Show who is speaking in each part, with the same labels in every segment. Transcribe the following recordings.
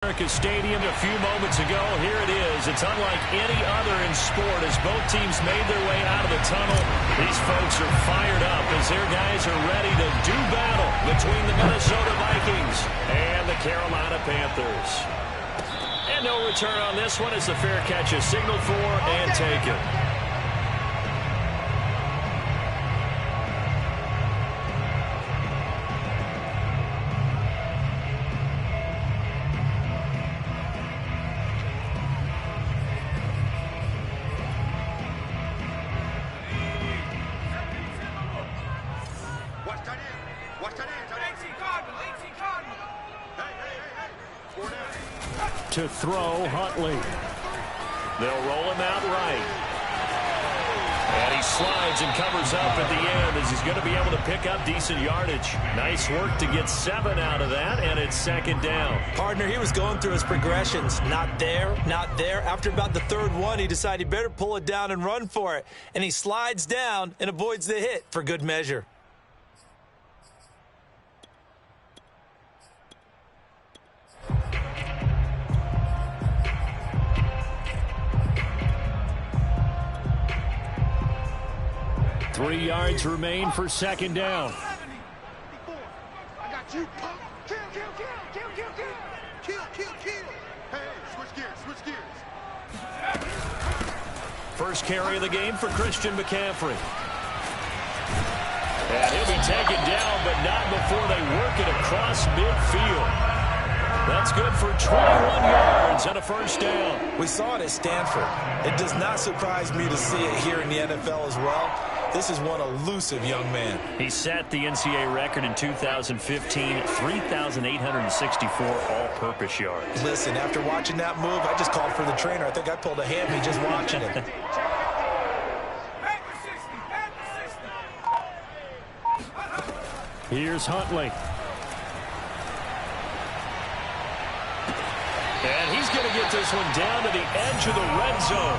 Speaker 1: Stadium a few moments ago. Here it is. It's unlike any other in sport as both teams made their way out of the tunnel. These folks are fired up as their guys are ready to do battle between the Minnesota Vikings and the Carolina Panthers. And no return on this one as the fair catch is signaled for and taken. To throw Huntley. They'll roll him out right. And he slides and covers up at the end as he's going to be able to pick up decent yardage. Nice work to get 7 out of that, and it's second down.
Speaker 2: Partner, he was going through his progressions. Not there, not there. After about the third one, he decided he better pull it down and run for it. And he slides down and avoids the hit for good measure.
Speaker 1: Three yards remain for second down.
Speaker 3: I got you. Kill. Hey, switch gears.
Speaker 1: First carry of the game for Christian McCaffrey. And he'll be taken down, but not before they work it across midfield. That's good for 21 yards and a first down.
Speaker 2: We saw it at Stanford. It does not surprise me to see it here in the NFL as well. This is one elusive young man.
Speaker 1: He set the NCAA record in 2015, 3,864 all-purpose yards.
Speaker 2: Listen, after watching that move, I just called for the trainer. I think I pulled a hammy just watching it.
Speaker 1: Here's Huntley. And he's going to get this one down to the edge of the red zone.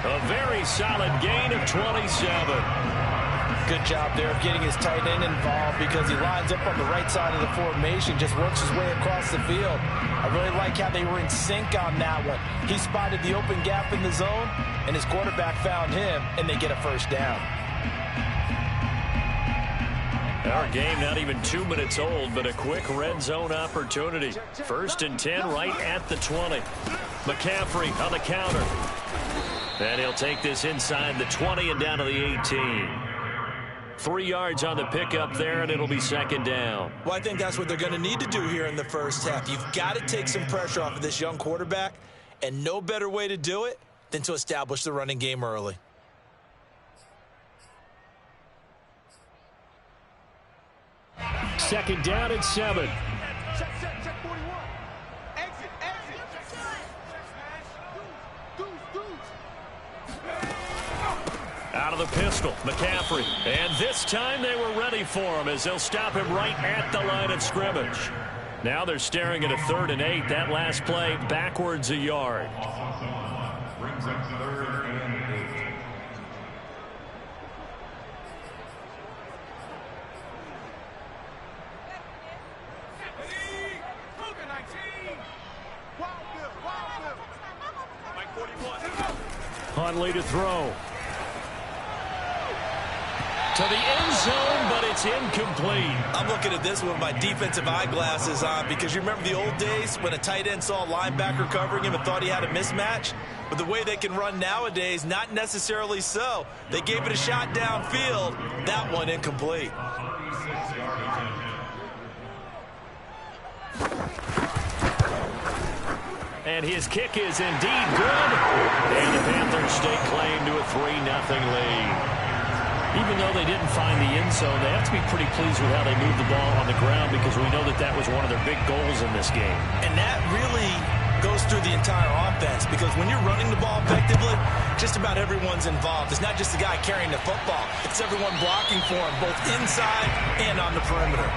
Speaker 1: A very solid gain of 27.
Speaker 2: Good job there of getting his tight end involved because he lines up on the right side of the formation, just works his way across the field. I really like how they were in sync on that one. He spotted the open gap in the zone, and his quarterback found him, and they get a first down.
Speaker 1: Our game not even 2 minutes old, but a quick red zone opportunity. First and 10 right at the 20. McCaffrey on the counter. And he'll take this inside the 20 and down to the 18. 3 yards on the pickup there, and it'll be second down.
Speaker 2: Well, I think that's what they're going to need to do here in the first half. You've got to take some pressure off of this young quarterback, and no better way to do it than to establish the running game early.
Speaker 1: Second down and 7.
Speaker 3: Check 41. Exit.
Speaker 1: Out of the pistol, McCaffrey. And this time they were ready for him as they'll stop him right at the line of scrimmage. Now they're staring at a 3rd and 8. That last play backwards a yard.
Speaker 4: Brings up 3rd and 8.
Speaker 1: Huntley to throw. To the end zone, but it's incomplete.
Speaker 2: I'm looking at this with my defensive eyeglasses on because you remember the old days when a tight end saw a linebacker covering him and thought he had a mismatch? But the way they can run nowadays, not necessarily so. They gave it a shot downfield. That one incomplete.
Speaker 1: And his kick is indeed good. And the Panthers stake claim to a 3-0 lead. Even though they didn't find the end zone, they have to be pretty pleased with how they moved the ball on the ground because we know that that was one of their big goals in this game.
Speaker 2: And that really goes through the entire offense because when you're running the ball effectively, just about everyone's involved. It's not just the guy carrying the football. It's everyone blocking for him, both inside and on the perimeter.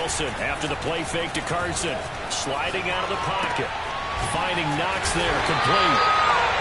Speaker 1: Wilson after the play fake to Carson. Sliding out of the pocket. Finding Knox there, complete.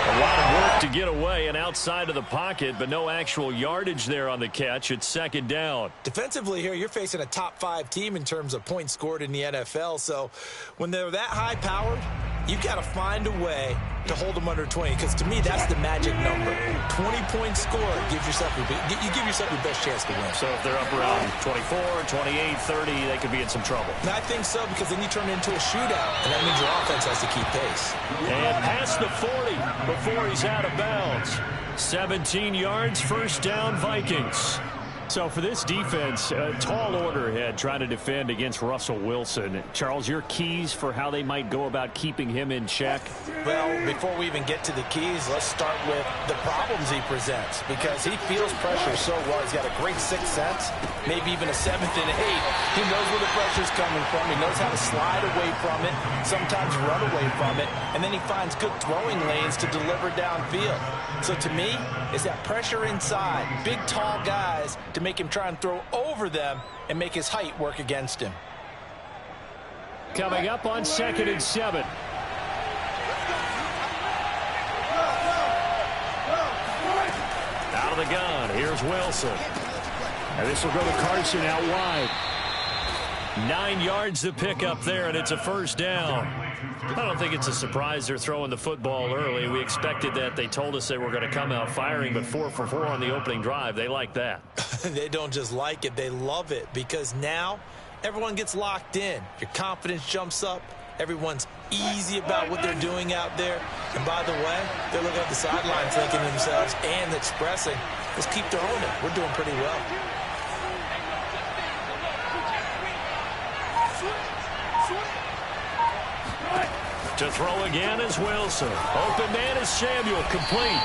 Speaker 1: A lot of work to get away and outside of the pocket, but no actual yardage there on the catch. It's second down.
Speaker 2: Defensively here, you're facing a top-5 team in terms of points scored in the NFL. So when they're that high-powered, you've got to find a way to hold them under 20, because to me, that's the magic number. 20-point score gives yourself you give yourself your best chance to win.
Speaker 1: So if they're up around 24, 28, 30, they could be in some trouble.
Speaker 2: And I think so, because then you turn it into a shootout, and that means your offense has to keep pace.
Speaker 1: And past the 40 before he's out of bounds. 17 yards, first down, Vikings. So for this defense, a tall order ahead trying to defend against Russell Wilson. Charles, your keys for how they might go about keeping him in check?
Speaker 2: Well, before we even get to the keys, let's start with the problems he presents, because he feels pressure so well. He's got a great sixth sense, maybe even a seventh and eighth. He knows where the pressure's coming from. He knows how to slide away from it, sometimes run away from it, and then he finds good throwing lanes to deliver downfield. So to me, it's that pressure inside, big, tall guys to make him try and throw over them and make his height work against him.
Speaker 1: Coming up on 2nd and 7. Out of the gun, here's Wilson. And this will go to Carson out wide. 9 yards to pick up there, and it's a first down. I don't think it's a surprise they're throwing the football early. We expected that. They told us they were going to come out firing, but 4 for 4 on the opening drive. They like that.
Speaker 2: They don't just like it, they love it, because now everyone gets locked in. Your confidence jumps up. Everyone's easy about what they're doing out there. And by the way, they're looking at the sideline thinking to themselves and expressing, let's keep throwing it. We're doing pretty well.
Speaker 1: To throw again is Wilson. Open man is Samuel, complete.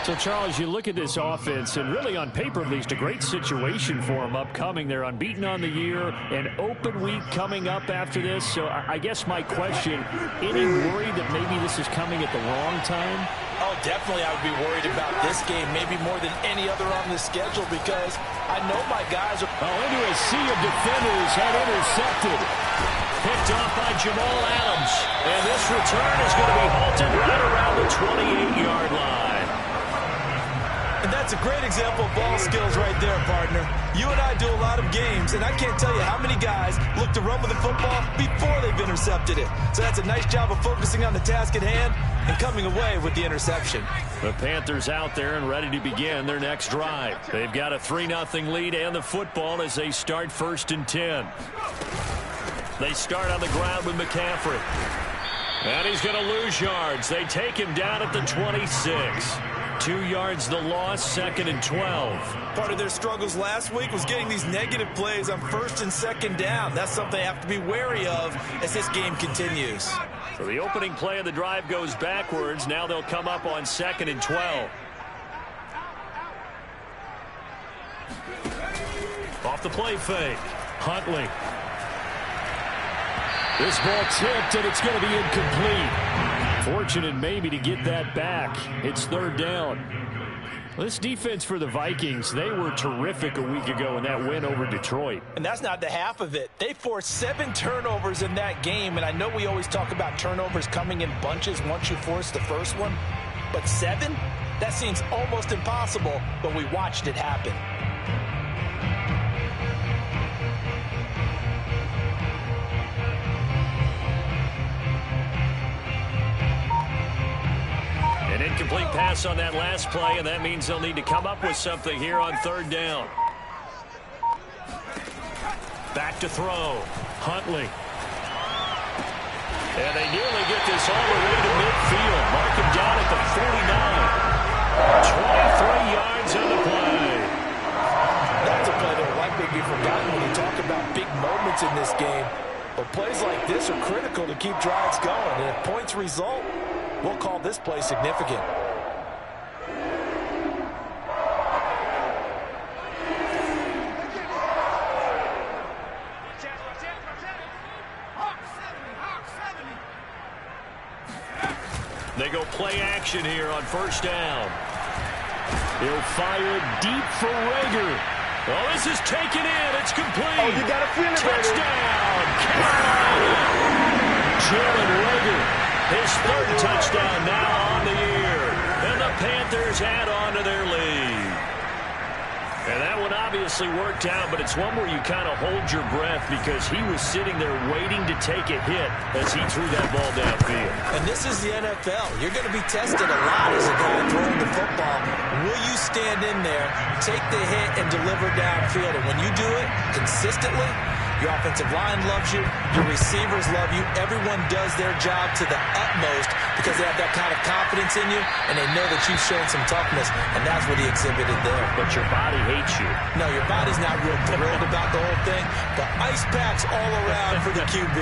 Speaker 1: So, Charles, you look at this offense, and really on paper, at least, a great situation for them upcoming. They're unbeaten on the year, an open week coming up after this. So I guess my question, any worry that maybe this is coming at the wrong time?
Speaker 2: Oh, definitely I would be worried about this game, maybe more than any other on the schedule, because I know my guys are...
Speaker 1: into a sea of defenders, had intercepted. Picked off by Jamal Adams. And this return is going to be halted right around the 28-yard line.
Speaker 2: And that's a great example of ball skills right there, partner. You and I do a lot of games, and I can't tell you how many guys look to run with the football before they've intercepted it. So that's a nice job of focusing on the task at hand and coming away with the interception.
Speaker 1: The Panthers out there and ready to begin their next drive. They've got a 3-0 lead and the football as they start 1st and 10. They start on the ground with McCaffrey. And he's going to lose yards. They take him down at the 26. 2 yards the loss, 2nd and 12.
Speaker 2: Part of their struggles last week was getting these negative plays on 1st and 2nd down. That's something they have to be wary of as this game continues.
Speaker 1: So the opening play of the drive goes backwards. Now they'll come up on 2nd and 12. Off the play fake. Huntley. This ball tipped, and it's going to be incomplete. Fortunate maybe to get that back. It's 3rd down. This defense for the Vikings, they were terrific a week ago in that win over Detroit.
Speaker 2: And that's not the half of it. They forced 7 turnovers in that game, and I know we always talk about turnovers coming in bunches once you force the first one. But 7? That seems almost impossible, but we watched it happen.
Speaker 1: An incomplete pass on that last play, and that means they'll need to come up with something here on 3rd down. Back to throw. Huntley. And they nearly get this all the way to midfield. Mark him down at the 49. 23 yards on the play.
Speaker 2: That's a play that will likely be forgotten when you talk about big moments in this game. But plays like this are critical to keep drives going. And if points result, we'll call this play significant.
Speaker 1: They go play action here on 1st down. He'll fire it deep for Rager. Oh, this is taken in. It's complete.
Speaker 3: Oh, you got to feel it,
Speaker 1: touchdown, Carolina. Jalen Reagor, his third touchdown now on the year. And the Panthers add on to their lead. And that one obviously worked out, but it's one where you kind of hold your breath because he was sitting there waiting to take a hit as he threw that ball downfield.
Speaker 2: And this is the NFL. You're going to be tested a lot as a guy throwing the football. Will you stand in there, take the hit, and deliver downfield? And when you do it consistently, your offensive line loves you, your receivers love you, everyone does their job to the utmost because they have that kind of confidence in you, and they know that you've shown some toughness, and that's what he exhibited there.
Speaker 1: But your body hates you.
Speaker 2: No, your body's not real thrilled about the whole thing, but ice packs all around for the QB.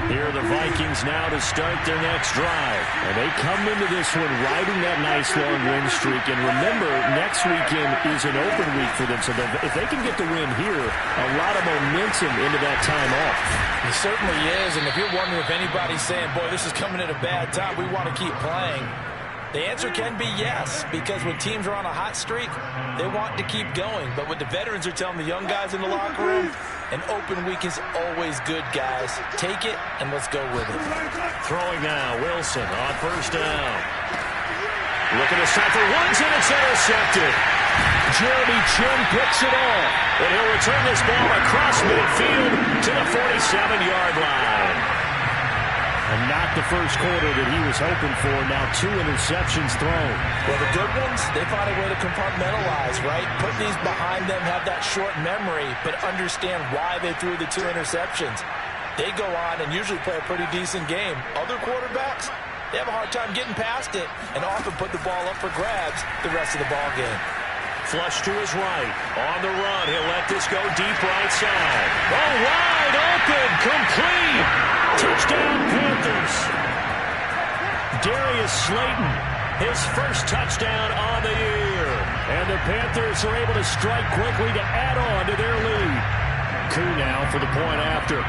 Speaker 1: Here are the Vikings now to start their next drive. And they come into this one riding that nice long win streak. And remember, next weekend is an open week for them. So if they can get the win here, a lot of momentum into that time off.
Speaker 2: It certainly is. And if you're wondering if anybody's saying, boy, this is coming at a bad time, we want to keep playing, the answer can be yes, because when teams are on a hot streak, they want to keep going. But what the veterans are telling the young guys in the locker room, an open week is always good, guys. Take it, and let's go with it.
Speaker 1: Throwing now, Wilson on first down. Looking to stop for Woods, and it's intercepted. Jeremy Chin picks it off, and he'll return this ball across midfield to the 47-yard line. And not the first quarter that he was hoping for. Now 2 interceptions thrown.
Speaker 2: Well, the good ones, they find a way to compartmentalize, right? Put these behind them, have that short memory, but understand why they threw the 2 interceptions. They go on and usually play a pretty decent game. Other quarterbacks, they have a hard time getting past it and often put the ball up for grabs the rest of the ball game.
Speaker 1: Flush to his right. On the run, he'll let this go deep right side. Oh, wide open, complete. Touchdown, Panthers. Darius Slayton, his first touchdown on the year. And the Panthers are able to strike quickly to add on to their lead. Koo now for the point after.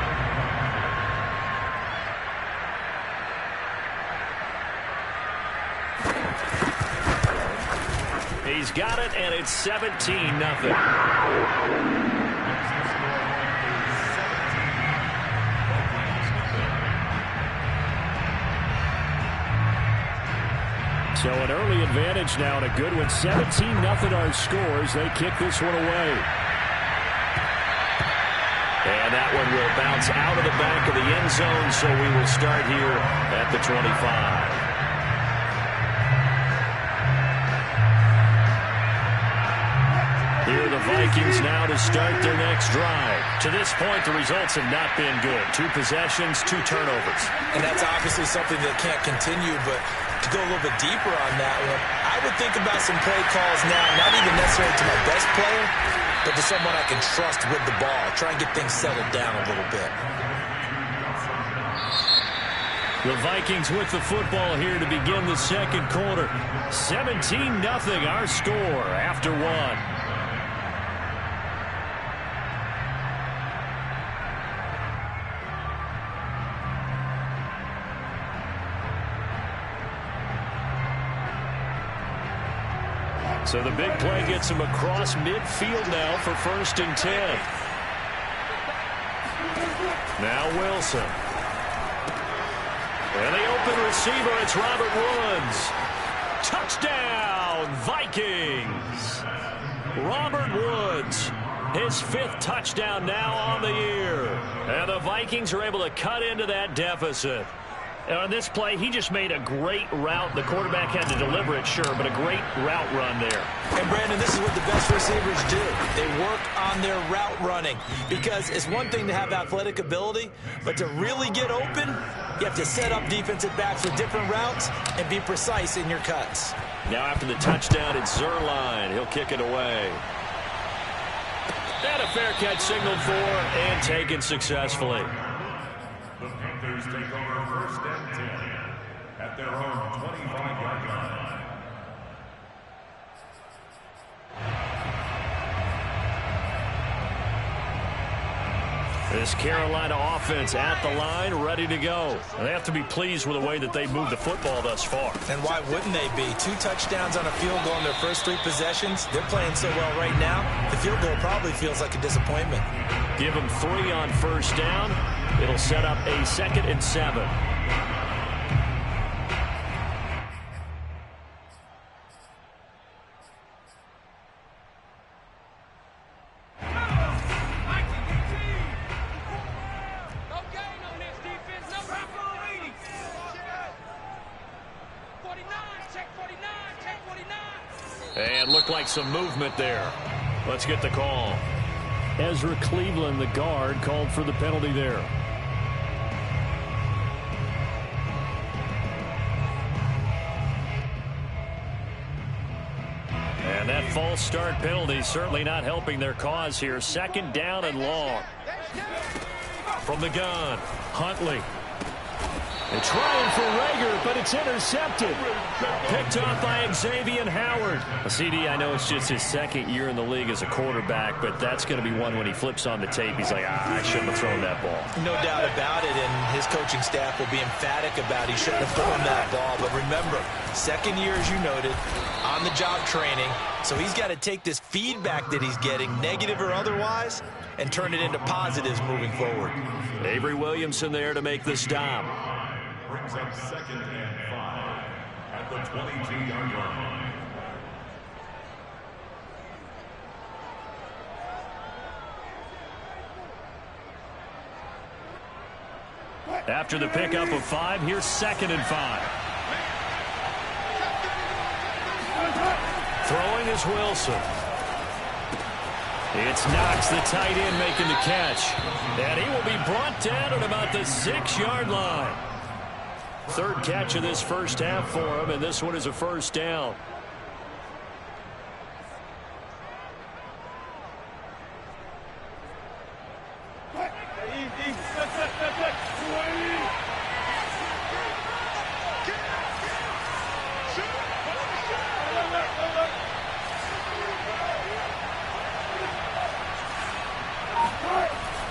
Speaker 1: He's got it, and it's 17-0. So an early advantage now and a good one. 17-0 our scores. They kick this one away. And that one will bounce out of the back of the end zone, so we will start here at the 25. Here are the Vikings now to start their next drive. To this point, the results have not been good. 2 possessions, 2 turnovers.
Speaker 2: And that's obviously something that can't continue, but to go a little bit deeper on that one, I would think about some play calls now, not even necessarily to my best player, but to someone I can trust with the ball. Try and get things settled down a little bit.
Speaker 1: The Vikings with the football here to begin the second quarter. 17-0 our score after 1. So the big play gets him across midfield now for 1st and 10. Now Wilson. And the open receiver, it's Robert Woods. Touchdown, Vikings. Robert Woods, his 5th touchdown now on the year. And the Vikings are able to cut into that deficit. On this play, he just made a great route. The quarterback had to deliver it, sure, but a great route run there.
Speaker 2: And, Brandon, this is what the best receivers do. They work on their route running because it's one thing to have athletic ability, but to really get open, you have to set up defensive backs with different routes and be precise in your cuts.
Speaker 1: Now after the touchdown, it's Zerline. He'll kick it away. And a fair catch signaled for and taken successfully.
Speaker 4: The Panthers take over 1st and 10 at their own 25-yard line.
Speaker 1: This Carolina offense at the line, ready to go. And they have to be pleased with the way that they moved the football thus far.
Speaker 2: And why wouldn't they be? 2 touchdowns on a field goal in their first 3 possessions. They're playing so well right now, the field goal probably feels like a disappointment.
Speaker 1: Give them 3 on first down. It'll set up a 2nd and 7. And looked like some movement there. Let's get the call. Ezra Cleveland, the guard, called for the penalty there. And that false start penalty certainly not helping their cause here. 2nd down and long. From the gun, Huntley. They're trying for Rager, but it's intercepted. Picked off by Xavier Howard. CD, I know it's just his 2nd year in the league as a quarterback, but that's going to be one when he flips on the tape. He's like, I shouldn't have thrown that ball.
Speaker 2: No doubt about it, and his coaching staff will be emphatic about he shouldn't have thrown that ball. But remember, 2nd year, as you noted, on-the-job training. So he's got to take this feedback that he's getting, negative or otherwise, and turn it into positives moving forward.
Speaker 1: Avery Williamson there to make the stop.
Speaker 4: Brings up 2nd and 5 at the 22-yard line.
Speaker 1: After the pickup of 5, here's 2nd and 5. Throwing is Wilson. It's Knox, the tight end, making the catch. And he will be brought down at about the 6-yard line. 3rd catch of this first half for him, and this one is a first down.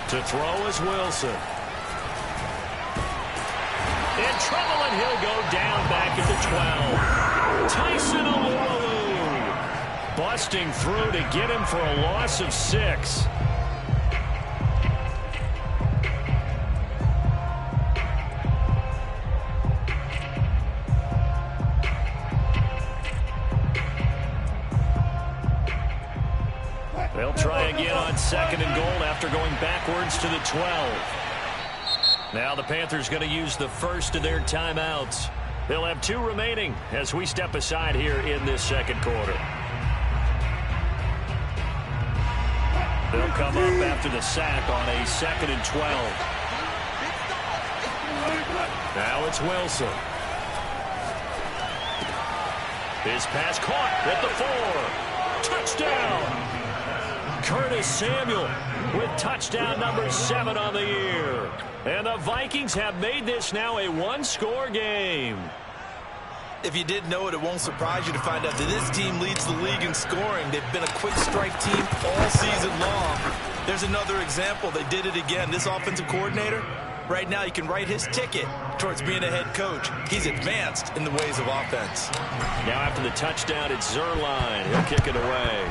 Speaker 1: To throw is Wilson. In trouble, and he'll go down back at the 12. Tyson Alualu busting through to get him for a loss of 6. They'll try again on 2nd and goal after going backwards to the 12. Now the Panthers going to use the first of their timeouts. They'll have 2 remaining as we step aside here in this 2nd quarter. They'll come up after the sack on a 2nd and 12. Now it's Wilson. His pass caught at the 4. Touchdown! Curtis Samuel with touchdown number 7 on the year. And the Vikings have made this now a 1-score game.
Speaker 2: If you didn't know it, it won't surprise you to find out that this team leads the league in scoring. They've been a quick strike team all season long. There's another example. They did it again. This offensive coordinator, right now, you can write his ticket towards being a head coach. He's advanced in the ways of offense.
Speaker 1: Now after the touchdown, it's Zerline. He'll kick it away.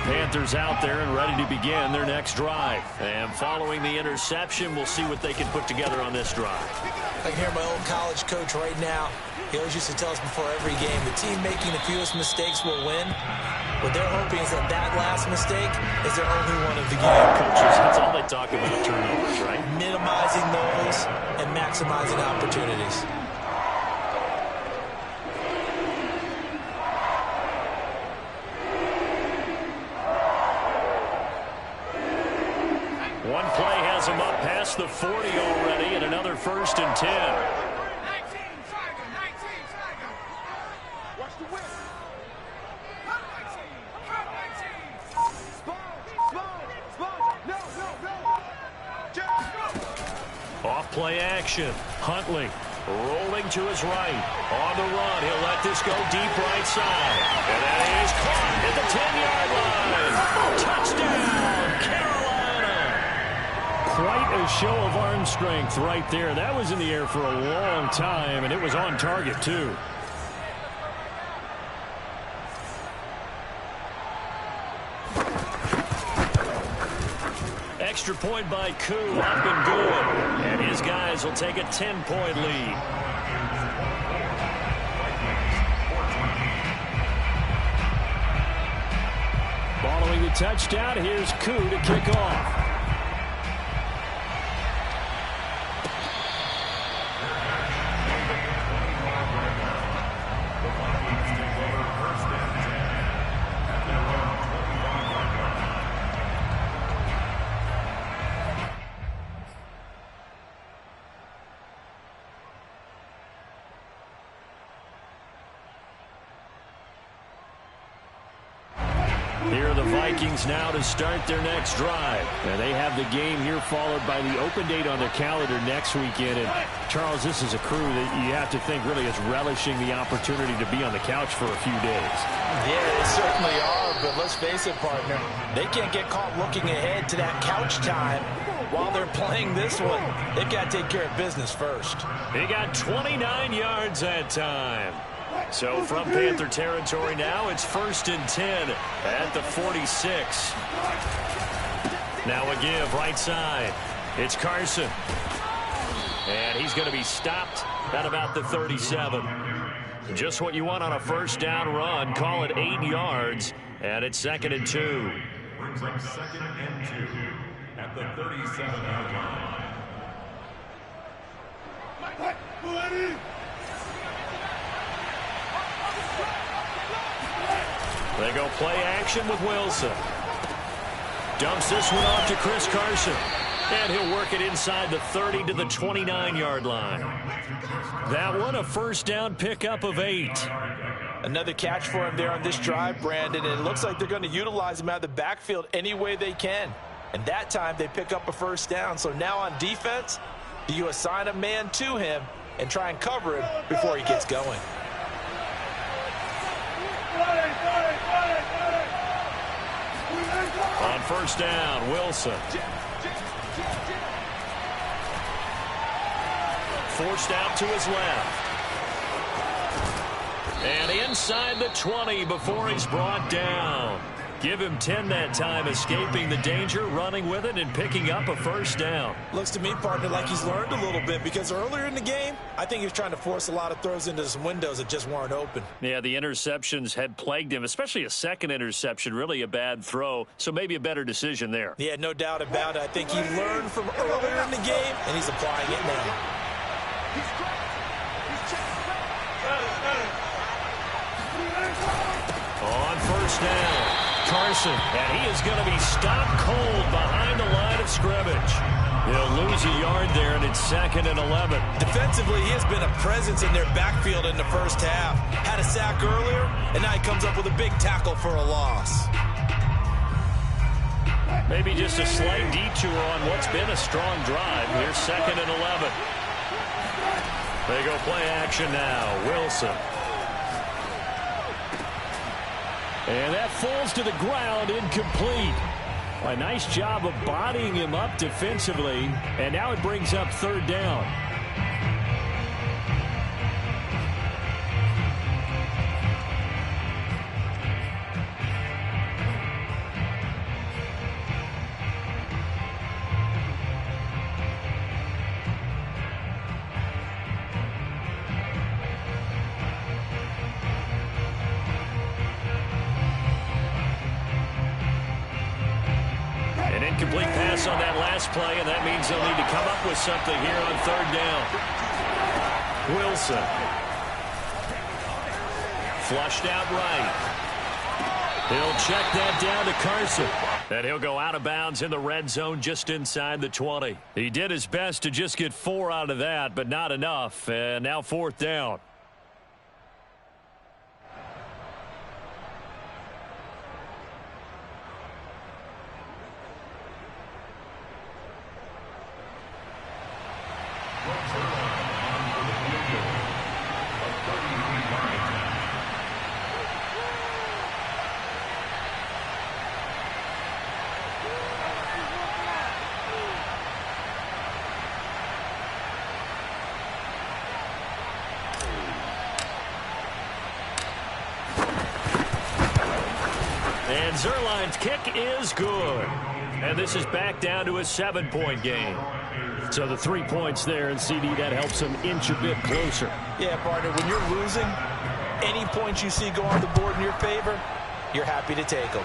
Speaker 1: Panthers out there and ready to begin their next drive. And following the interception, we'll see what they can put together on this drive.
Speaker 2: I can hear my old college coach right now. He always used to tell us before every game, the team making the fewest mistakes will win. What they're hoping is that that last mistake is their only one of the game.
Speaker 1: Coaches, that's all they talk about, turnovers, right?
Speaker 2: Minimizing those and maximizing opportunities.
Speaker 1: One play has him up past the 40 already, and another 1st and 10.
Speaker 3: Watch the whip.
Speaker 1: Off play action. Huntley rolling to his right. On the run. He'll let this go deep right side. And that is caught at the 10-yard line. Touchdown, Carolina. Quite a show of arm strength right there. That was in the air for a long time, and it was on target, too. Extra point by KOM up and good. And his guys will take a 10-point lead. Following the touchdown, here's KOM to kick off. Here are the Vikings now to start their next drive. And they have the game here followed by the open date on their calendar next weekend. And, Charles, this is a crew that you have to think really is relishing the opportunity to be on the couch for a few days.
Speaker 2: Yeah, they certainly are, but let's face it, partner. They can't get caught looking ahead to that couch time while they're playing this one. They've got to take care of business first.
Speaker 1: He got 29 yards that time. So from Panther territory now, it's 1st and 10 at the 46. Now a give right side. It's Carson. And he's going to be stopped at about the 37. Just what you want on a first down run. Call it 8 yards. And it's 2nd and 2.
Speaker 4: Brings up 2nd and 2 at the 37-yard line.
Speaker 1: They go play action with Wilson. Dumps this one off to Chris Carson. And he'll work it inside the 30 to the 29-yard line. That one, a first down pickup of 8.
Speaker 2: Another catch for him there on this drive, Brandon. And it looks like they're going to utilize him out of the backfield any way they can. And that time they pick up a first down. So now on defense, do you assign a man to him and try and cover him before he gets going?
Speaker 1: On first down, Wilson. Forced out to his left. And inside the 20 before he's brought down. Give him 10 that time, escaping the danger, running with it, and picking up a first down.
Speaker 2: Looks to me, partner, like he's learned a little bit, because earlier in the game, I think he was trying to force a lot of throws into some windows that just weren't open.
Speaker 1: Yeah, the interceptions had plagued him, especially a second interception, really a bad throw, so maybe a better decision there.
Speaker 2: Yeah, no doubt about it. I think he learned from earlier in the game, and he's applying it now.
Speaker 1: On first down, Carson, and he is going to be stopped cold behind the line of scrimmage. He'll lose a yard there, and it's 2nd and 11.
Speaker 2: Defensively, he has been a presence in their backfield in the first half. Had a sack earlier, and now he comes up with a big tackle for a loss.
Speaker 1: Maybe just a slight detour on what's been a strong drive. Here's 2nd and 11. They go play action now. Wilson. And that falls to the ground, incomplete. A nice job of bodying him up defensively, and now it brings up 3rd down. Incomplete pass on that last play, and that means they'll need to come up with something here on 3rd down. Wilson. Flushed out right. He'll check that down to Carson. And he'll go out of bounds in the red zone just inside the 20. He did his best to just get 4 out of that, but not enough. And now 4th down. And Zerline's kick is good. And this is back down to a 7-point game. So the 3 points there, and CD, that helps them inch a bit closer.
Speaker 2: Yeah, partner, when you're losing, any points you see go on the board in your favor, you're happy to take them.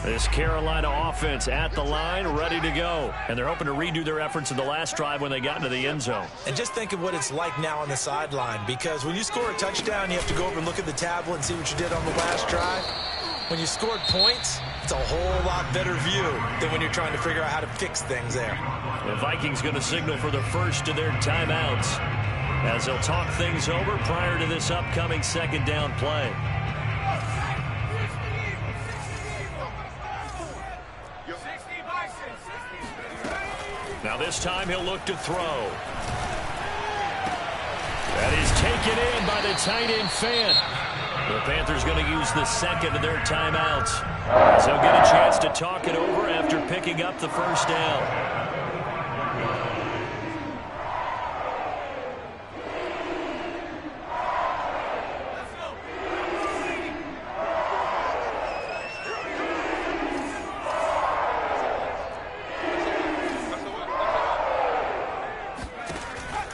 Speaker 1: This Carolina offense at the line, ready to go. And they're hoping to redo their efforts in the last drive when they got into the end zone.
Speaker 2: And just think of what it's like now on the sideline, because when you score a touchdown, you have to go over and look at the tablet and see what you did on the last drive. When you scored points, it's a whole lot better view than when you're trying to figure out how to fix things there.
Speaker 1: The Vikings going to signal for the first of their timeouts as they'll talk things over prior to this upcoming second down play. Now this time he'll look to throw. That is taken in by the tight end Fant. The Panthers going to use the second of their timeouts. So get a chance to talk it over after picking up the first down.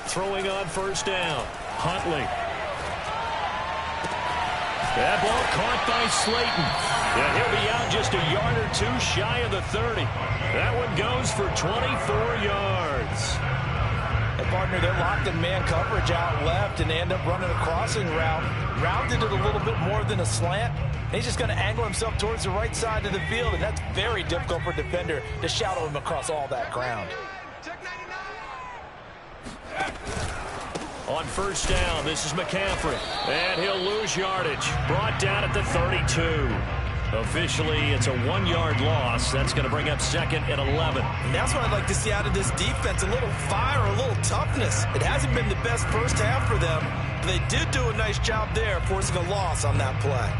Speaker 1: Throwing on first down. Huntley. That ball caught by Slayton. And he'll be out just a yard or two shy of the 30. That one goes for 24 yards.
Speaker 2: And partner, they're locked in man coverage out left, and they end up running a crossing route. Rounded it a little bit more than a slant. He's just going to angle himself towards the right side of the field, and that's very difficult for a defender to shadow him across all that ground.
Speaker 1: On first down, this is McCaffrey. And he'll lose yardage. Brought down at the 32. Officially, it's a 1-yard loss. That's going to bring up second and 11.
Speaker 2: And that's what I'd like to see out of this defense. A little fire, a little toughness. It hasn't been the best first half for them, but they did do a nice job there, forcing a loss on that play.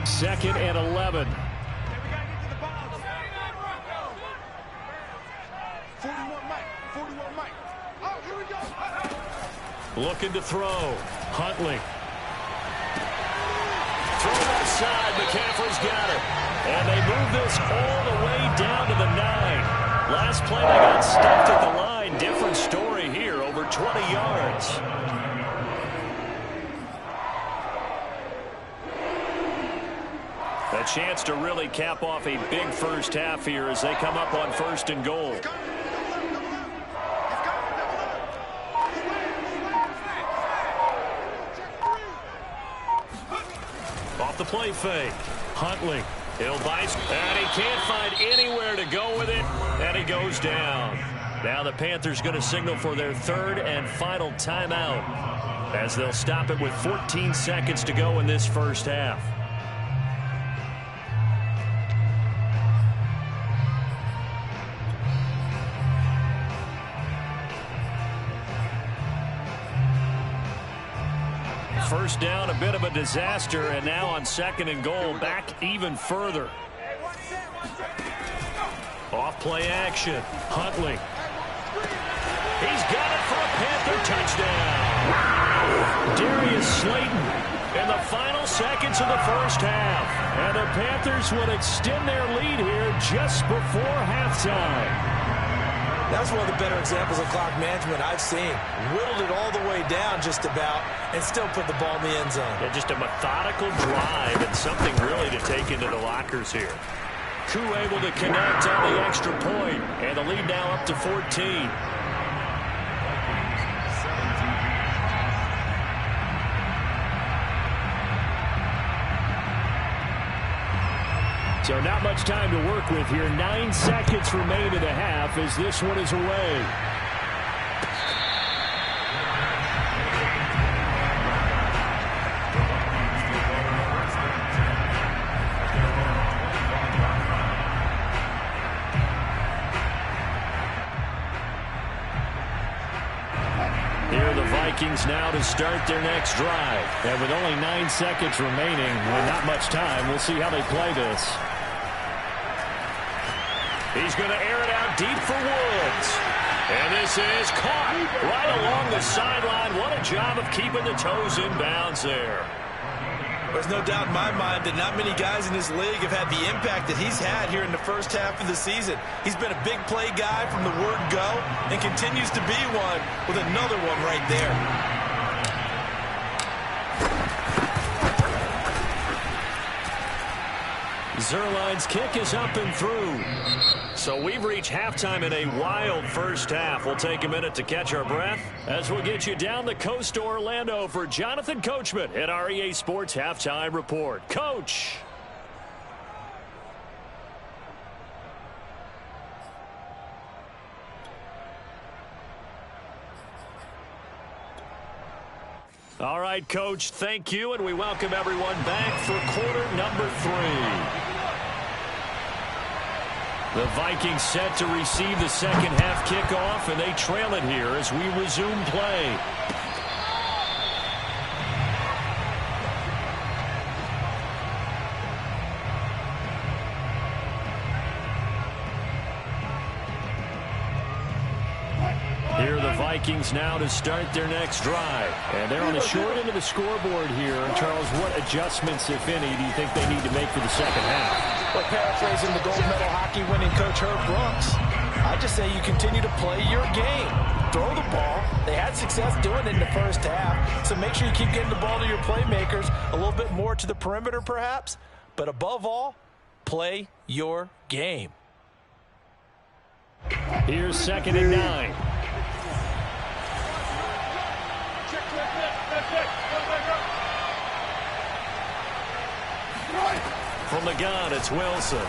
Speaker 1: Second and 11. Looking to throw. Huntley. Thrown outside. McCaffrey's got it. And they move this all the way down to the 9. Last play they got stuffed at the line. Different story here. Over 20 yards. A chance to really cap off a big first half here as they come up on first and goal. Off the play fake. Huntley. He'll bice. And he can't find anywhere to go with it. And he goes down. Now the Panthers going to signal for their third and final timeout as they'll stop it with 14 seconds to go in this first half. First down, a bit of a disaster, and now on second and goal, back even further. Off play action. Huntley. He's got it for a Panther touchdown. Darius Slayton in the final seconds of the first half. And the Panthers will extend their lead here just before halftime.
Speaker 2: That's one of the better examples of clock management I've seen. Whittled it all the way down just about and still put the ball in the end zone.
Speaker 1: Yeah, just a methodical drive and something really to take into the lockers here. Koo able to connect on the extra point, and the lead now up to 14. So not much time to work with here. 9 seconds remain in the half as this one is away. Vikings now to start their next drive. And with only 9 seconds remaining and not much time, we'll see how they play this. He's going to air it out deep for Woods. And this is caught right along the sideline. What a job of keeping the toes in bounds there.
Speaker 2: There's no doubt in my mind that not many guys in this league have had the impact that he's had here in the first half of the season. He's been a big play guy from the word go and continues to be one with another one right there.
Speaker 1: Zerline's kick is up and through. So we've reached halftime in a wild first half. We'll take a minute to catch our breath as we'll get you down the coast to Orlando for Jonathan Coachman at our EA Sports Halftime Report. Coach. All right, Coach, thank you, and we welcome everyone back for quarter number 3. The Vikings set to receive the second half kickoff, and they trail it here as we resume play. Here are the Vikings now to start their next drive. And they're on the short end of the scoreboard here. Charles, what adjustments, if any, do you think they need to make for the second half?
Speaker 2: Well, paraphrasing the gold medal hockey winning coach Herb Brooks, I just say you continue to play your game. Throw the ball. They had success doing it in the first half, so make sure you keep getting the ball to your playmakers, a little bit more to the perimeter perhaps, but above all, play your game.
Speaker 1: Here's 2nd and 9. From the gun, it's Wilson.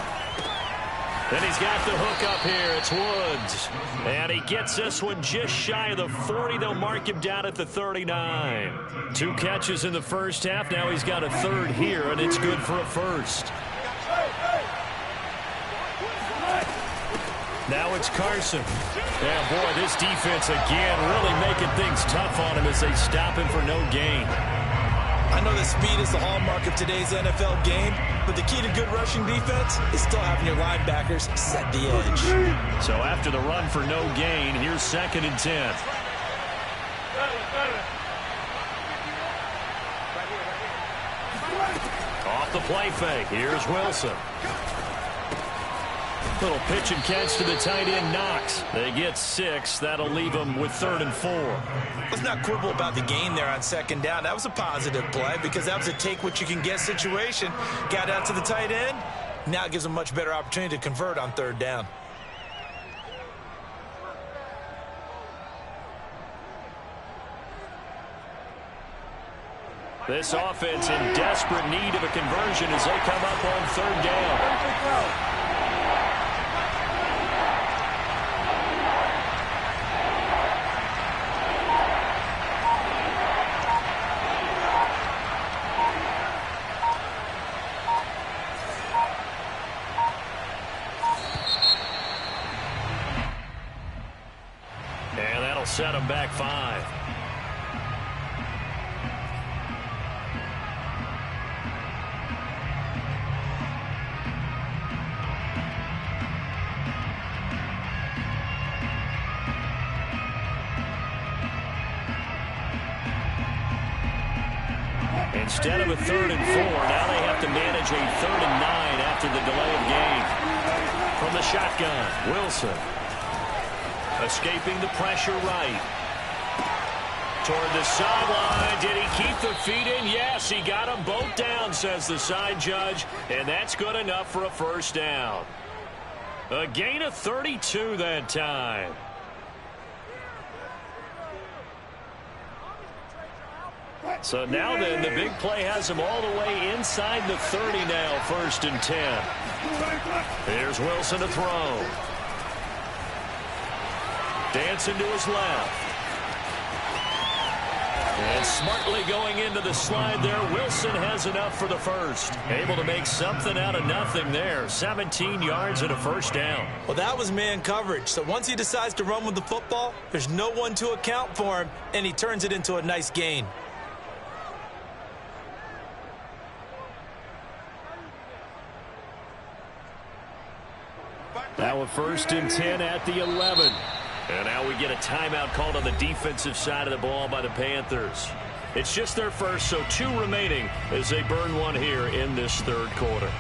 Speaker 1: Then he's got the hook up here. It's Woods. And he gets this one just shy of the 40. They'll mark him down at the 39. 2 catches in the first half. Now he's got a third here, and it's good for a first. Now it's Carson. Yeah, boy, this defense again really making things tough on him as they stop him for no gain.
Speaker 2: I know that speed is the hallmark of today's NFL game, but the key to good rushing defense is still having your linebackers set the edge.
Speaker 1: So after the run for no gain, here's 2nd and 10. Off the play fake, here's Wilson. Little pitch and catch to the tight end, Knox. They get 6. That'll leave them with 3rd and 4.
Speaker 2: Let's not quibble about the gain there on 2nd down. That was a positive play because that was a take-what-you-can-get situation. Got out to the tight end. Now it gives them a much better opportunity to convert on 3rd down.
Speaker 1: This offense in desperate need of a conversion as they come up on 3rd down. Set him back 5. Instead of a 3rd and 4, now they have to manage a 3rd and 9 after the delay of game. From the shotgun, Wilson. Escaping the pressure right. Toward the sideline. Did he keep the feet in? Yes, he got them both down, says the side judge. And that's good enough for a first down. A gain of 32 that time. So now then, the big play has him all the way inside the 30 now, 1st and 10. Here's Wilson to throw. Dancing to his left. And smartly going into the slide there, Wilson has enough for the first. Able to make something out of nothing there. 17 yards and a first down.
Speaker 2: Well, that was man coverage. So once he decides to run with the football, there's no one to account for him, and he turns it into a nice gain.
Speaker 1: Now a 1st and 10 at the 11. And now we get a timeout called on the defensive side of the ball by the Panthers. It's just their first, so 2 remaining as they burn one here in this 3rd quarter.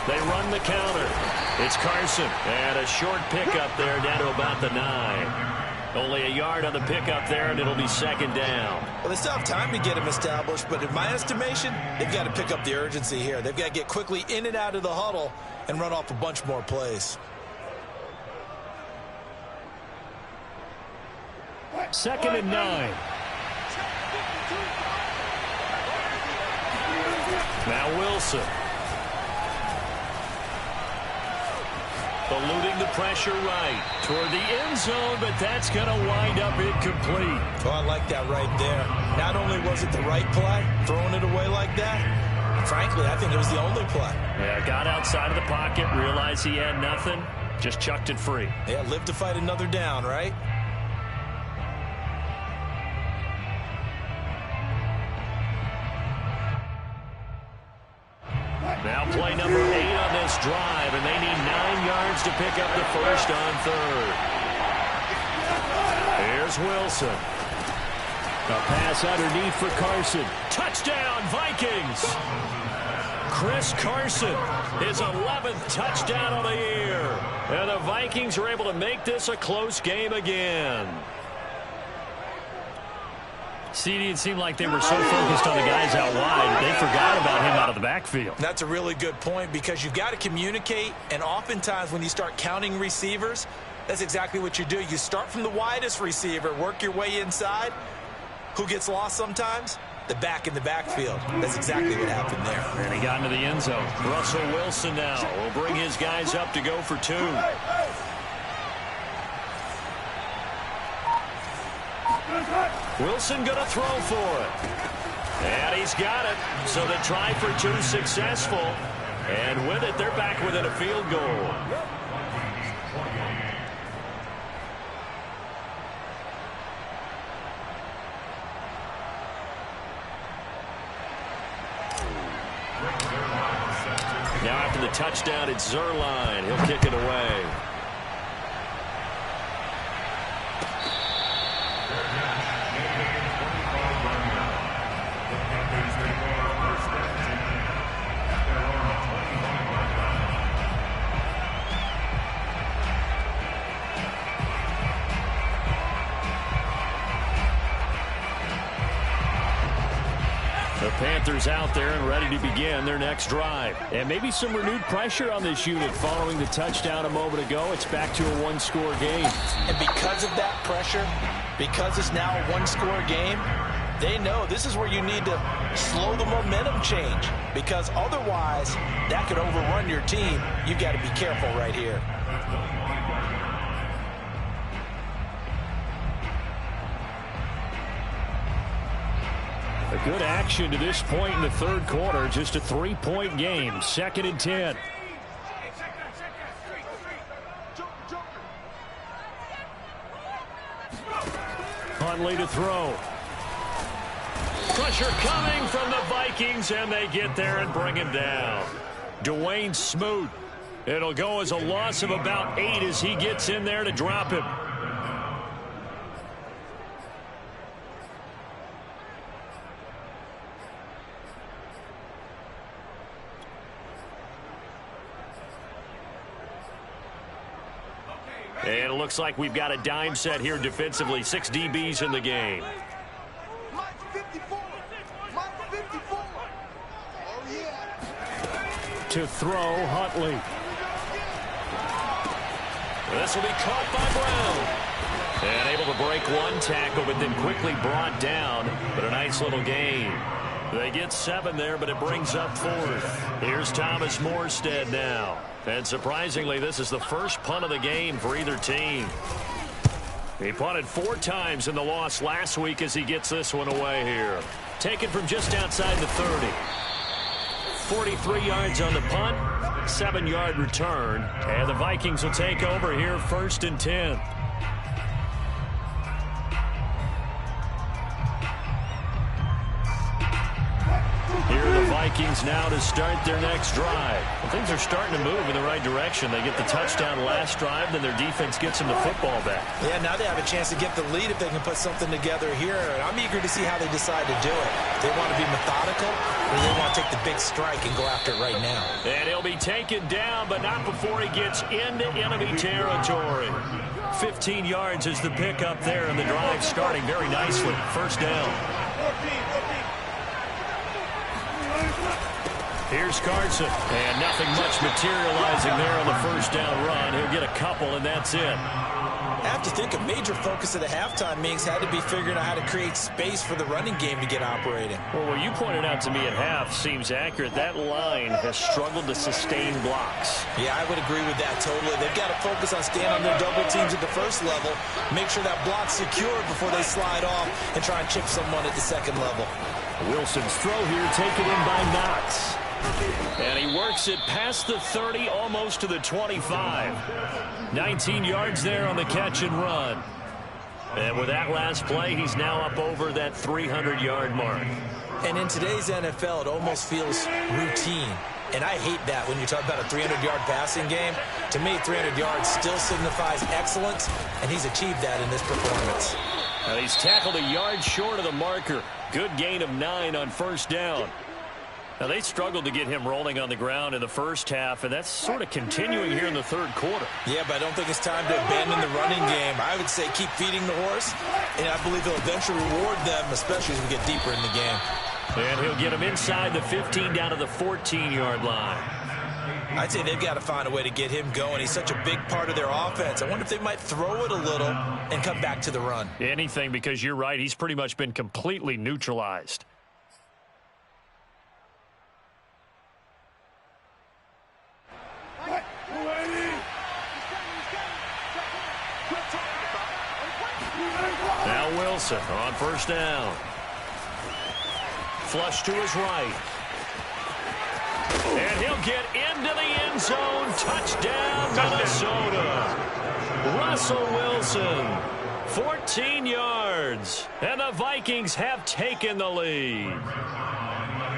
Speaker 1: They run the counter. It's Carson. And a short pickup there down to about the 9. Only a yard on the pickup there, and it'll be 2nd down.
Speaker 2: Well, they still have time to get him established, but in my estimation, they've got to pick up the urgency here. They've got to get quickly in and out of the huddle and run off a bunch more plays.
Speaker 1: 2nd and 9. Now Wilson. Eluding the pressure right toward the end zone, but that's going to wind up incomplete.
Speaker 2: Oh, I like that right there. Not only was it the right play, throwing it away like that, frankly, I think it was the only play.
Speaker 1: Yeah, got outside of the pocket, realized he had nothing, just chucked it free.
Speaker 2: Yeah, live to fight another down, right?
Speaker 1: Now play number 8 on this drive, and they need 9 yards to pick up the first on 3rd. Here's Wilson. A pass underneath for Carson. Touchdown, Vikings! Chris Carson, his 11th touchdown of the year. And the Vikings are able to make this a close game again. CD, it seemed like they were so focused on the guys out wide, they forgot about him out of the backfield.
Speaker 2: That's a really good point because you've got to communicate, and oftentimes when you start counting receivers, that's exactly what you do. You start from the widest receiver, work your way inside. Who gets lost sometimes? The back in the backfield. That's exactly what happened there.
Speaker 1: And he got into the end zone. Russell Wilson now will bring his guys up to go for 2. Wilson going to throw for it. And he's got it. So the try for 2 successful. And with it, they're back within a field goal. Now after the touchdown, it's Zerline. He'll kick it away. The Panthers out there and ready to begin their next drive. And maybe some renewed pressure on this unit following the touchdown a moment ago. It's back to a 1-score game.
Speaker 2: And because of that pressure, because it's now a 1-score game, they know this is where you need to slow the momentum change. Because otherwise, that could overrun your team. You've got to be careful right here.
Speaker 1: A good action to this point in the 3rd quarter. Just a 3-point game. 2nd and 10. Huntley to throw. Pressure coming from the Vikings, and they get there and bring him down. Dwayne Smoot. It'll go as a loss of about 8 as he gets in there to drop him. And it looks like we've got a dime set here defensively. 6 DBs in the game.
Speaker 3: Mike 54. Mike 54. Oh, yeah.
Speaker 1: To throw, Huntley. This will be caught by Brown. And able to break one tackle, but then quickly brought down. But a nice little gain. They get 7 there, but it brings up 4th. Here's Thomas Morstead now. And surprisingly, this is the first punt of the game for either team. He punted 4 times in the loss last week as he gets this one away here. Taken from just outside the 30. 43 yards on the punt, 7-yard return. And the Vikings will take over here 1st and 10. Here are the Vikings now to start their next drive. Well, things are starting to move in the right direction. They get the touchdown last drive, then their defense gets them the football back.
Speaker 2: Yeah, now they have a chance to get the lead if they can put something together here. I'm eager to see how they decide to do it. They want to be methodical, or they want to take the big strike and go after it right now. And
Speaker 1: he'll be taken down, but not before he gets into enemy territory. 15 yards is the pickup there, and the drive starting very nicely. 1st down. Here's Carson, and nothing much materializing there on the 1st down run. He'll get a couple, and that's it.
Speaker 2: I have to think a major focus of the halftime meetings had to be figuring out how to create space for the running game to get operating.
Speaker 1: Well, what you pointed out to me at half seems accurate. That line has struggled to sustain blocks.
Speaker 2: Yeah, I would agree with that totally. They've got to focus on staying on their double teams at the 1st level, make sure that block's secured before they slide off and try and chip someone at the 2nd level.
Speaker 1: Wilson's throw here taken in by Knox. And he works it past the 30, almost to the 25. 19 yards there on the catch and run. And with that last play, he's now up over that 300-yard mark.
Speaker 2: And in today's NFL, it almost feels routine. And I hate that when you talk about a 300-yard passing game. To me, 300 yards still signifies excellence, and he's achieved that in this performance.
Speaker 1: And he's tackled a yard short of the marker. Good gain of 9 on 1st down. Now, they struggled to get him rolling on the ground in the 1st half, and that's sort of continuing here in the 3rd quarter.
Speaker 2: Yeah, but I don't think it's time to abandon the running game. I would say keep feeding the horse, and I believe he'll eventually reward them, especially as we get deeper in the game.
Speaker 1: And he'll get him inside the 15 down to the 14-yard line.
Speaker 2: I'd say they've got to find a way to get him going. He's such a big part of their offense. I wonder if they might throw it a little and come back to the run.
Speaker 1: Anything, because you're right. He's pretty much been completely neutralized. Now Wilson on 1st down. Flush to his right. And he'll get into the end zone. Touchdown, Minnesota. Russell Wilson, 14 yards. And the Vikings have taken the lead.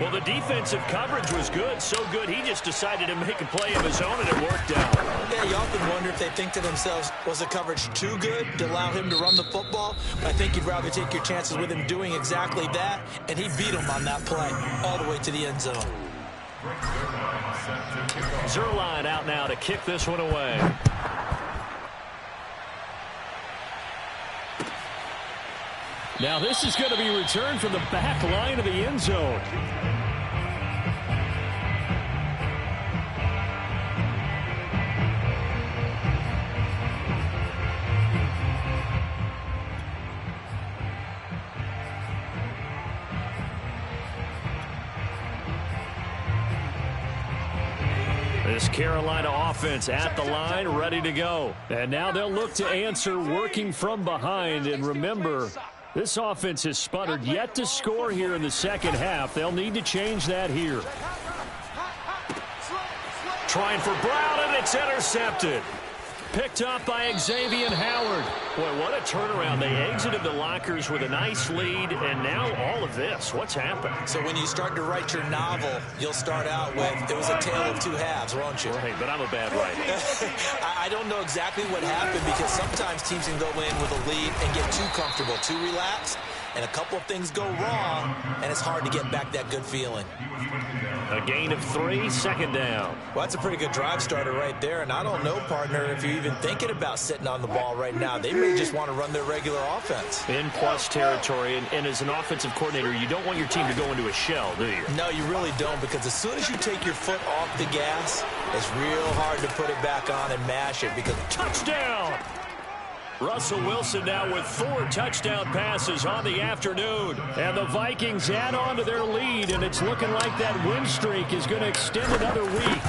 Speaker 1: Well, the defensive coverage was good, so good he just decided to make a play of his own, and it worked out.
Speaker 2: Yeah, you often wonder if they think to themselves, was the coverage too good to allow him to run the football? I think you'd rather take your chances with him doing exactly that, and he beat him on that play all the way to the end zone.
Speaker 1: Zerline out now to kick this one away. Now this is going to be returned from the back line of the end zone. This Carolina offense at the line, ready to go. And now they'll look to answer working from behind. And remember, this offense has sputtered yet to score here in the 2nd half. They'll need to change that here. Trying for Brown, and it's intercepted. Picked up by Xavier Howard. Boy, what a turnaround. They exited the lockers with a nice lead, and now all of this. What's happened?
Speaker 2: So when you start to write your novel, you'll start out with, it was a tale of 2 halves, won't you?
Speaker 1: Right, but I'm a bad writer.
Speaker 2: I don't know exactly what happened, because sometimes teams can go in with a lead and get too comfortable, too relaxed, and a couple of things go wrong, and it's hard to get back that good feeling.
Speaker 1: A gain of 3, 2nd down.
Speaker 2: Well, that's a pretty good drive starter right there, and I don't know, partner, if you're even thinking about sitting on the ball right now. They may just want to run their regular offense.
Speaker 1: In plus territory, and as an offensive coordinator, you don't want your team to go into a shell, do you?
Speaker 2: No, you really don't, because as soon as you take your foot off the gas, it's real hard to put it back on and mash it, because
Speaker 1: touchdown! Russell Wilson now with 4 touchdown passes on the afternoon. And the Vikings add on to their lead, and it's looking like that win streak is going to extend another week.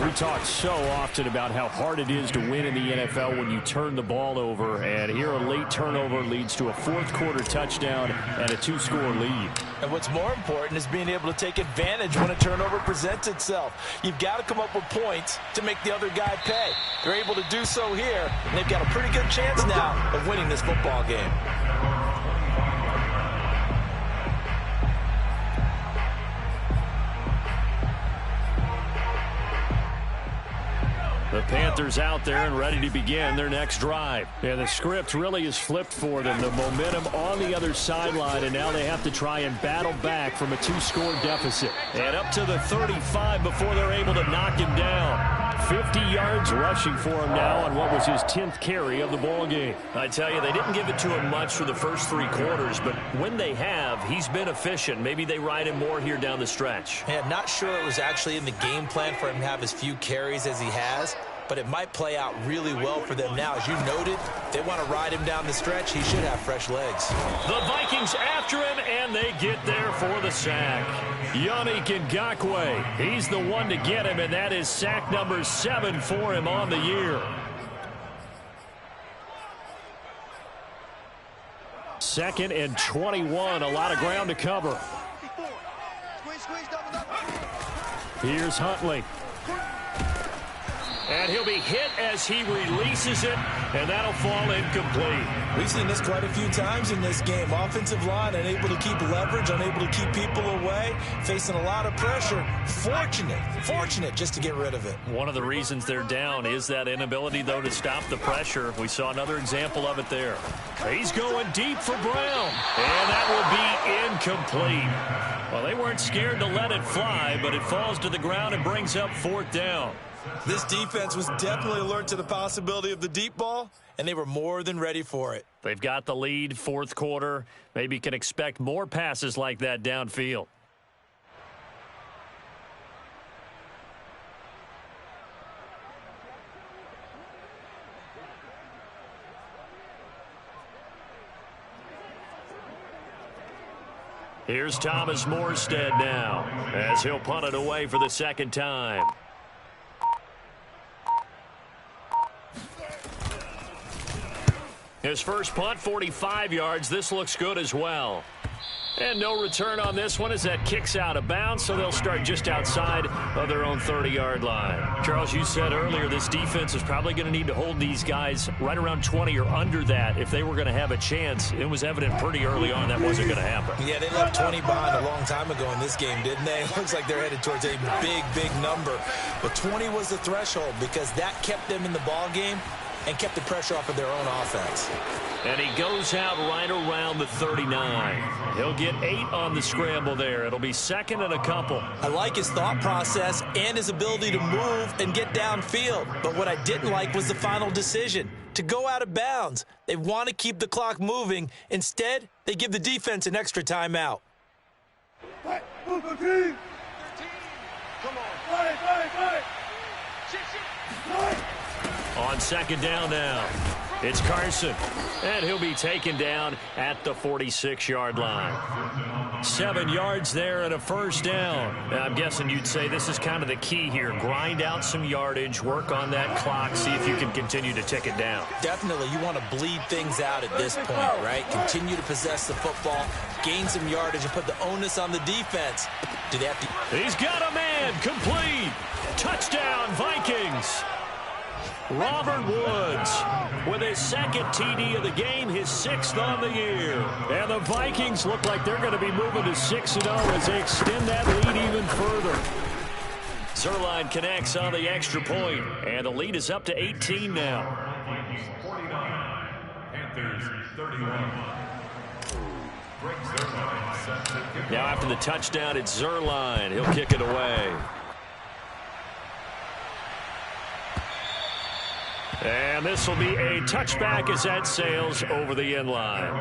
Speaker 1: We talk so often about how hard it is to win in the NFL when you turn the ball over, and here a late turnover leads to a fourth-quarter touchdown and a 2-score lead.
Speaker 2: And what's more important is being able to take advantage when a turnover presents itself. You've got to come up with points to make the other guy pay. They're able to do so here, and they've got a pretty good chance now of winning this football game.
Speaker 1: The Panthers out there and ready to begin their next drive. And the script really is flipped for them. The momentum on the other sideline, and now they have to try and battle back from a 2-score deficit. And up to the 35 before they're able to knock him down. 50 yards rushing for him now on what was his 10th carry of the ball game. I tell you, they didn't give it to him much for the first 3 quarters, but when they have, he's been efficient. Maybe they ride him more here down the stretch.
Speaker 2: Yeah, not sure it was actually in the game plan for him to have as few carries as he has, but it might play out really well for them now. As you noted, they want to ride him down the stretch. He should have fresh legs.
Speaker 1: The Vikings after him, and they get there for the sack. Yannick Ngakoue, he's the one to get him, and that is sack number 7 for him on the year. Second and 21, a lot of ground to cover. Here's Huntley. And he'll be hit as he releases it, and that'll fall incomplete.
Speaker 2: We've seen this quite a few times in this game. Offensive line unable to keep leverage, unable to keep people away, facing a lot of pressure. Fortunate just to get rid of it. One of the reasons they're down is that inability, though, to stop the pressure. We saw another example of it there.
Speaker 1: He's going deep for Brown, and that will be incomplete. Well, they weren't scared to let it fly, but it falls to the ground and brings up 4th down.
Speaker 2: This defense was definitely alert to the possibility of the deep ball, and they were more than ready for it.
Speaker 1: They've got the lead, 4th quarter. Maybe can expect more passes like that downfield. Here's Thomas Morstead now, as he'll punt it away for the 2nd time. His first punt, 45 yards. This looks good as well. And no return on this one as that kicks out of bounds, so they'll start just outside of their own 30-yard line. Charles, you said earlier this defense is probably going to need to hold these guys right around 20 or under that if they were going to have a chance. It was evident pretty early on that wasn't going to happen.
Speaker 2: Yeah, they left 20 behind a long time ago in this game, didn't they? It looks like they're headed towards a big number. But 20 was the threshold because that kept them in the ball game and kept the pressure off of their own offense.
Speaker 1: And he goes out right around the 39. He'll get 8 on the scramble there. It'll be 2nd and a couple.
Speaker 2: I like his thought process and his ability to move and get downfield. But what I didn't like was the final decision, to go out of bounds. They want to keep the clock moving. Instead, they give the defense an extra timeout.
Speaker 3: Come on.
Speaker 1: On 2nd down now, it's Carson, and he'll be taken down at the 46-yard line. 7 yards there and a 1st down. I'm guessing you'd say this is kind of the key here. Grind out some yardage, work on that clock, see if you can continue to tick it down.
Speaker 2: Definitely, you want to bleed things out at this point, right? Continue to possess the football, gain some yardage, and put the onus on the defense. Do they have to?
Speaker 1: He's got a man, complete. Touchdown, Vikings. Robert Woods with his 2nd TD of the game, his 6th on the year. And the Vikings look like they're going to be moving to 6-0 as they extend that lead even further. Zerline connects on the extra point, and the lead is up to 18 now.
Speaker 4: 49, Panthers 31.
Speaker 1: Now after the touchdown, it's Zerline. He'll kick it away. And this will be a touchback as that sails over the end line.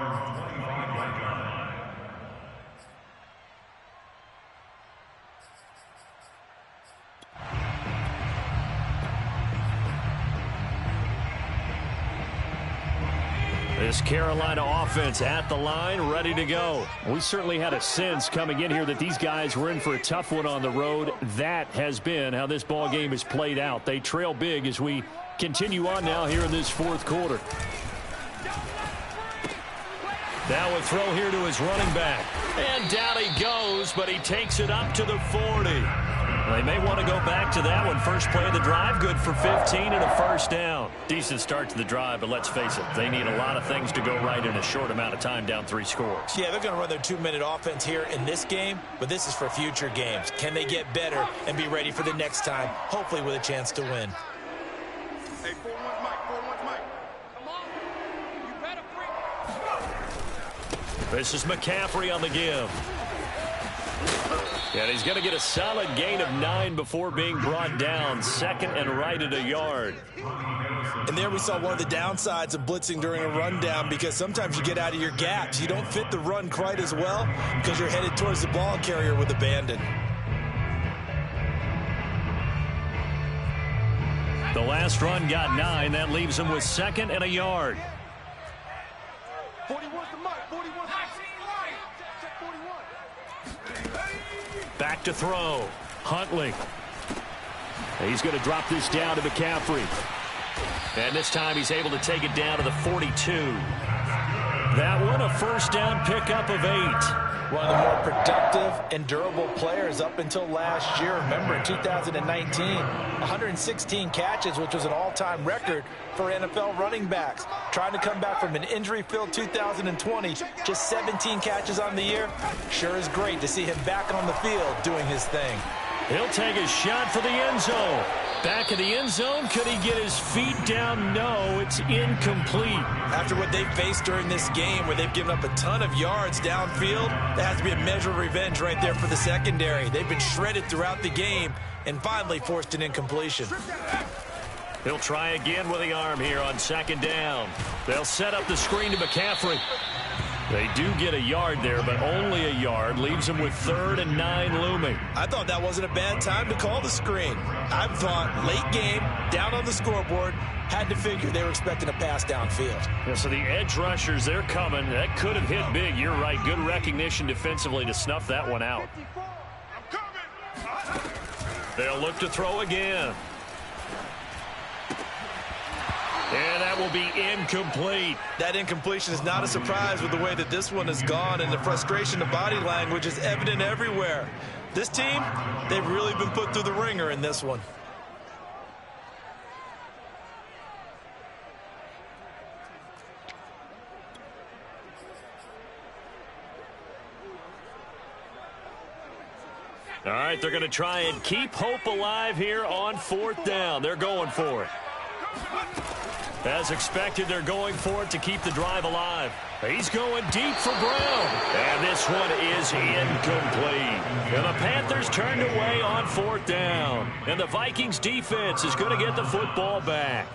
Speaker 1: This Carolina offense at the line, ready to go. We certainly had a sense coming in here that these guys were in for a tough one on the road. That has been how this ball game has played out. They trail big as we continue on now here in this fourth quarter. Now a throw here to his running back. And down he goes, but he takes it up to the 40. They may want to go back to that one. First play of the drive, good for 15 and a first down. Decent start to the drive, but let's face it, they need a lot of things to go right in a short amount of time, down 3 scores.
Speaker 2: Yeah, they're going to run their 2-minute offense here in this game, but this is for future games. Can they get better and be ready for the next time, hopefully with a chance to win?
Speaker 3: Hey, 4-1 Mike, 4-1 Mike. Come on. You better bring.
Speaker 1: This is McCaffrey on the give. And he's going to get a solid gain of 9 before being brought down. Second and right at a yard.
Speaker 2: And there we saw one of the downsides of blitzing during a rundown, because sometimes you get out of your gaps. You don't fit the run quite as well because you're headed towards the ball carrier with abandon.
Speaker 1: The last run got 9. That leaves him with second and a yard.
Speaker 3: 41 to Mike, 41. Check 41.
Speaker 1: Back to throw. Huntley. He's going to drop this down to McCaffrey. And this time he's able to take it down to the 42. That one a first down pickup of 8.
Speaker 2: One of the more productive and durable players up until last year. Remember, in 2019, 116 catches, which was an all-time record for NFL running backs. Trying to come back from an injury-filled 2020, just 17 catches on the year. Sure is great to see him back on the field doing his thing.
Speaker 1: He'll take a shot for the end zone. Back in the end zone, could he get his feet down? No, it's incomplete.
Speaker 2: After what they faced during this game, where they've given up a ton of yards downfield, that has to be a measure of revenge right there for the secondary. They've been shredded throughout the game and finally forced an incompletion.
Speaker 1: He'll try again with the arm here on second down. They'll set up the screen to McCaffrey. They do get a yard there, but only a yard. Leaves them with 3rd and 9 looming.
Speaker 2: I thought that wasn't a bad time to call the screen. I thought late game, down on the scoreboard, had to figure they were expecting a pass downfield.
Speaker 1: Yeah, so the edge rushers, they're coming. That could have hit big. You're right. Good recognition defensively to snuff that one out. They'll look to throw again. And that will be incomplete.
Speaker 2: That incompletion is not a surprise with the way that this one has gone, and the frustration of body language is evident everywhere. This team, they've really been put through the ringer in this one.
Speaker 1: All right, they're going to try and keep hope alive here on 4th down. They're going for it. As expected, they're going for it to keep the drive alive. He's going deep for Brown. And this one is incomplete. And the Panthers turned away on 4th down. And the Vikings defense is going to get the football back.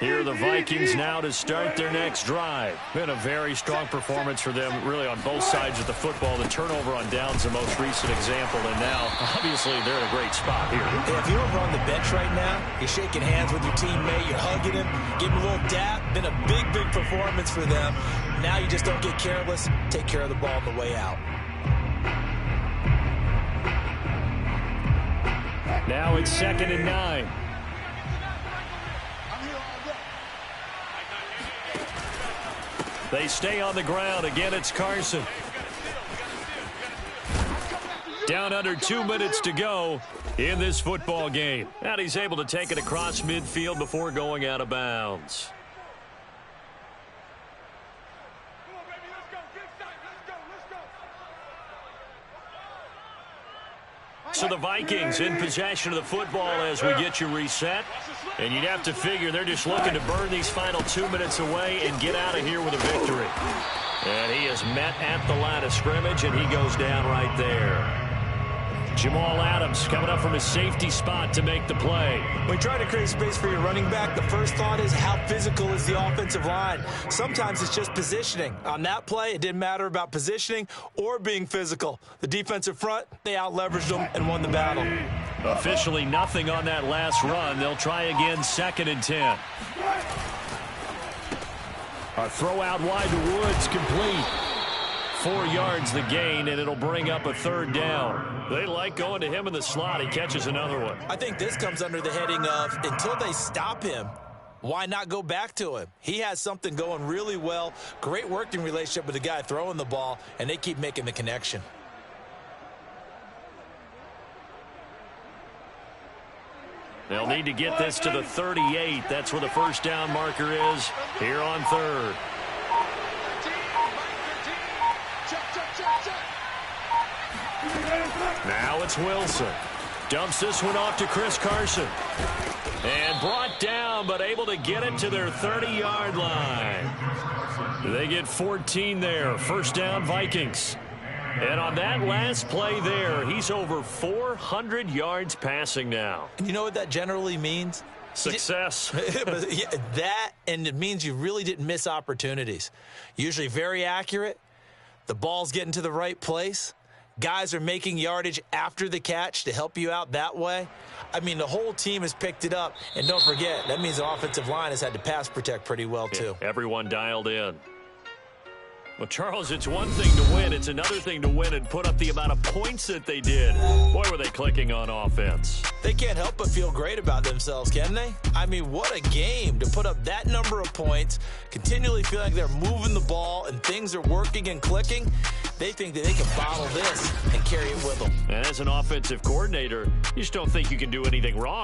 Speaker 1: Here are the Vikings now to start their next drive. Been a very strong performance for them, really, on both sides of the football. The turnover on downs, the most recent example, and now, obviously, they're in a great spot here.
Speaker 2: Hey, if you're over on the bench right now, you're shaking hands with your teammate, you're hugging him, giving him a little dap. Been a big, big performance for them. Now you just don't get careless. Take care of the ball on the way out.
Speaker 1: Now it's 2nd and 9. They stay on the ground. Again, it's Carson. Down under 2 minutes to go in this football game. And he's able to take it across midfield before going out of bounds. So the Vikings in possession of the football as we get you reset. And you'd have to figure they're just looking to burn these final 2 minutes away and get out of here with a victory. And he is met at the line of scrimmage, and he goes down right there. Jamal Adams coming up from his safety spot to make the play.
Speaker 2: When you try to create space for your running back, the first thought is how physical is the offensive line. Sometimes it's just positioning. On that play, it didn't matter about positioning or being physical. The defensive front, they out-leveraged them and won the battle.
Speaker 1: Officially nothing on that last run. They'll try again, 2nd and 10. A throw out wide to Woods, complete. 4 yards the gain, and it'll bring up a 3rd down. They like going to him in the slot. He catches another one.
Speaker 2: I think this comes under the heading of, until they stop him, why not go back to him? He has something going really well. Great working relationship with the guy throwing the ball, and they keep making the connection.
Speaker 1: They'll need to get this to the 38. That's where the 1st down marker is here on 3rd. Now it's Wilson. Dumps this one off to Chris Carson. And brought down, but able to get it to their 30-yard line. They get 14 there. 1st down, Vikings. And on that last play there, he's over 400 yards passing now.
Speaker 2: And you know what that generally means?
Speaker 1: Success.
Speaker 2: That, and it means you really didn't miss opportunities. Usually very accurate. The ball's getting to the right place. Guys are making yardage after the catch to help you out that way. I mean, the whole team has picked it up. And don't forget, that means the offensive line has had to pass protect pretty well, too.
Speaker 1: Yeah, everyone dialed in. Well, Charles, it's one thing to win. It's another thing to win and put up the amount of points that they did. Boy, were they clicking on offense.
Speaker 2: They can't help but feel great about themselves, can they? I mean, what a game to put up that number of points, continually feel like they're moving the ball and things are working and clicking. They think that they can bottle this and carry it with them.
Speaker 1: And as an offensive coordinator, you just don't think you can do anything wrong.